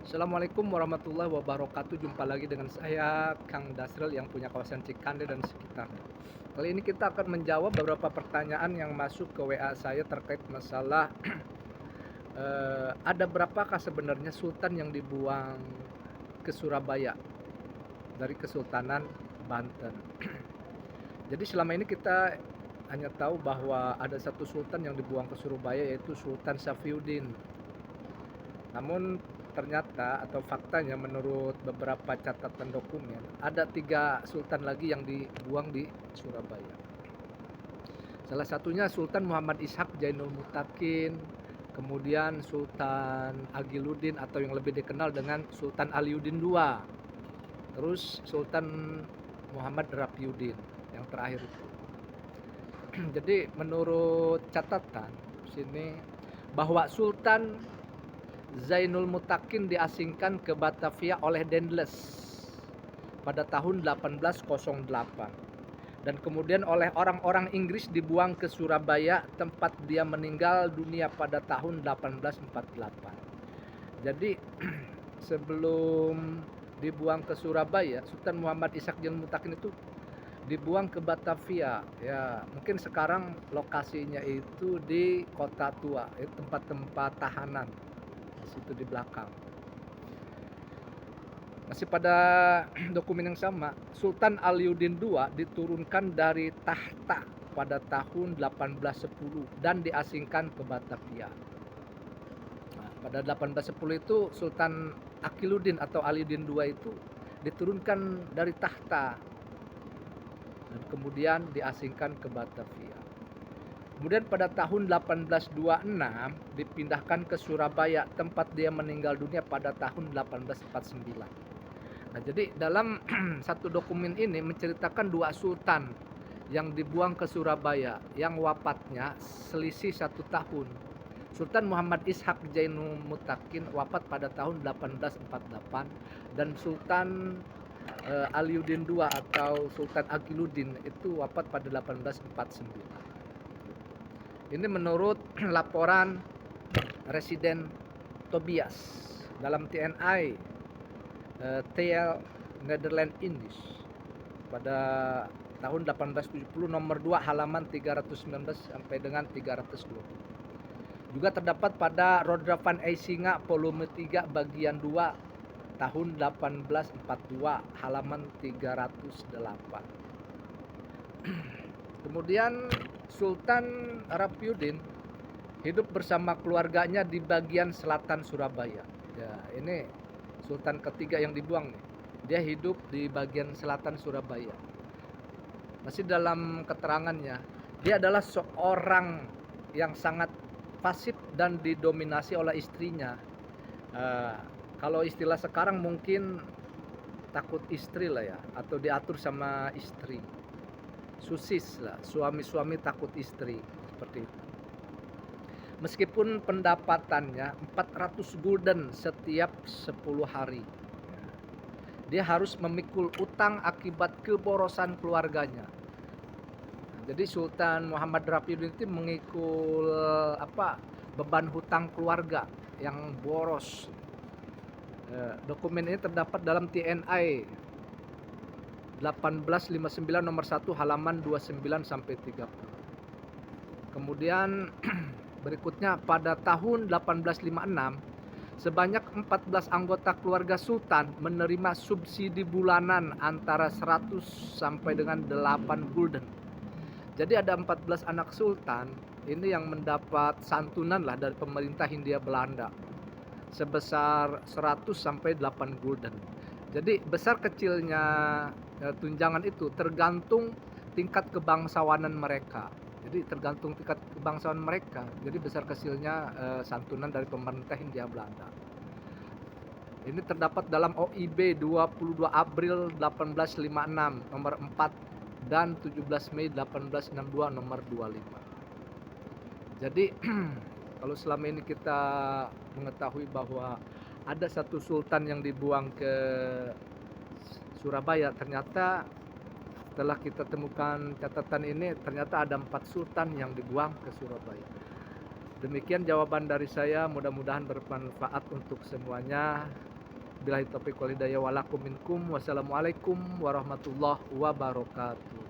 Assalamualaikum warahmatullahi wabarakatuh. Jumpa lagi dengan saya, Kang Dasril yang punya kawasan Cikande dan sekitarnya. Kali ini kita akan menjawab beberapa pertanyaan yang masuk ke WA saya terkait masalah ada berapakah sebenarnya sultan yang dibuang ke Surabaya dari Kesultanan Banten. Jadi selama ini kita hanya tahu bahwa ada satu sultan yang dibuang ke Surabaya yaitu Sultan Safiuddin. Namun ternyata atau faktanya menurut beberapa catatan dokumen ada 3 sultan lagi yang dibuang di Surabaya. Salah satunya Sultan Muhammad Ishak Jainul Mutakin, kemudian Sultan Agiluddin atau yang lebih dikenal dengan Sultan Aliuddin II, terus Sultan Muhammad Rafiuddin yang terakhir itu. Jadi menurut catatan sini bahwa Sultan Zainul Mutakin diasingkan ke Batavia oleh Dendles pada tahun 1808 dan kemudian oleh orang-orang Inggris dibuang ke Surabaya tempat dia meninggal dunia pada tahun 1848. Jadi sebelum dibuang ke Surabaya, Sultan Muhammad Ishak Jainul Mutakin itu dibuang ke Batavia. Ya, mungkin sekarang lokasinya itu di Kota Tua, itu tempat-tempat tahanan di situ di belakang. Masih pada dokumen yang sama, Sultan Aliuddin II diturunkan dari tahta pada tahun 1810 dan diasingkan ke Batavia. Nah, pada 1810 itu Sultan Aqiluddin atau Aliuddin II itu diturunkan dari tahta dan kemudian diasingkan ke Batavia. Kemudian pada tahun 1826 dipindahkan ke Surabaya tempat dia meninggal dunia pada tahun 1849. Nah, jadi dalam satu dokumen ini menceritakan 2 sultan yang dibuang ke Surabaya yang wafatnya selisih 1 tahun. Sultan Muhammad Ishak Jainul Mutakin wafat pada tahun 1848 dan Sultan Aliuddin II atau Sultan Agiluddin itu wafat pada 1849. Ini menurut laporan Residen Tobias dalam TNI TL Netherlands Indies pada tahun 1870 nomor 2 halaman 319 sampai dengan 320. Juga terdapat pada Rodra van Eysinga volume 3 bagian 2 tahun 1842 halaman 308. Kemudian Sultan Rafiuddin hidup bersama keluarganya di bagian selatan Surabaya. Ya, ini sultan ketiga yang dibuang nih. Dia hidup di bagian selatan Surabaya. Masih dalam keterangannya, dia adalah seorang yang sangat pasif dan didominasi oleh istrinya. Uh, Kalau istilah sekarang mungkin takut istri lah ya, atau diatur sama istri. Susis lah, suami-suami takut istri, seperti itu. Meskipun pendapatannya 400 gulden setiap 10 hari. Dia harus memikul utang akibat keborosan keluarganya. Jadi Sultan Muhammad Rafiuddin itu mengikul beban hutang keluarga yang boros. Dokumen ini terdapat dalam TNI 1859 nomor 1 halaman 29 sampai 30. Kemudian berikutnya pada tahun 1856 sebanyak 14 anggota keluarga sultan menerima subsidi bulanan antara 100 sampai dengan 8 gulden. Jadi ada 14 anak sultan ini yang mendapat santunan lah dari pemerintah Hindia Belanda sebesar 100 sampai 8 gulden. Jadi besar kecilnya tunjangan itu tergantung tingkat kebangsawanan mereka. Jadi tergantung tingkat kebangsawan mereka. Jadi besar kecilnya santunan dari pemerintah Hindia Belanda. Ini terdapat dalam OIB 22 April 1856 nomor 4 dan 17 Mei 1862 nomor 25. Jadi kalau selama ini kita mengetahui bahwa ada satu sultan yang dibuang ke Surabaya, ternyata setelah kita temukan catatan ini ternyata ada 4 sultan yang dibuang ke Surabaya. Demikian jawaban dari saya, mudah-mudahan bermanfaat untuk semuanya. Billahi taufiq wal hidayah walakum minkum. Wassalamualaikum warahmatullahi wabarakatuh.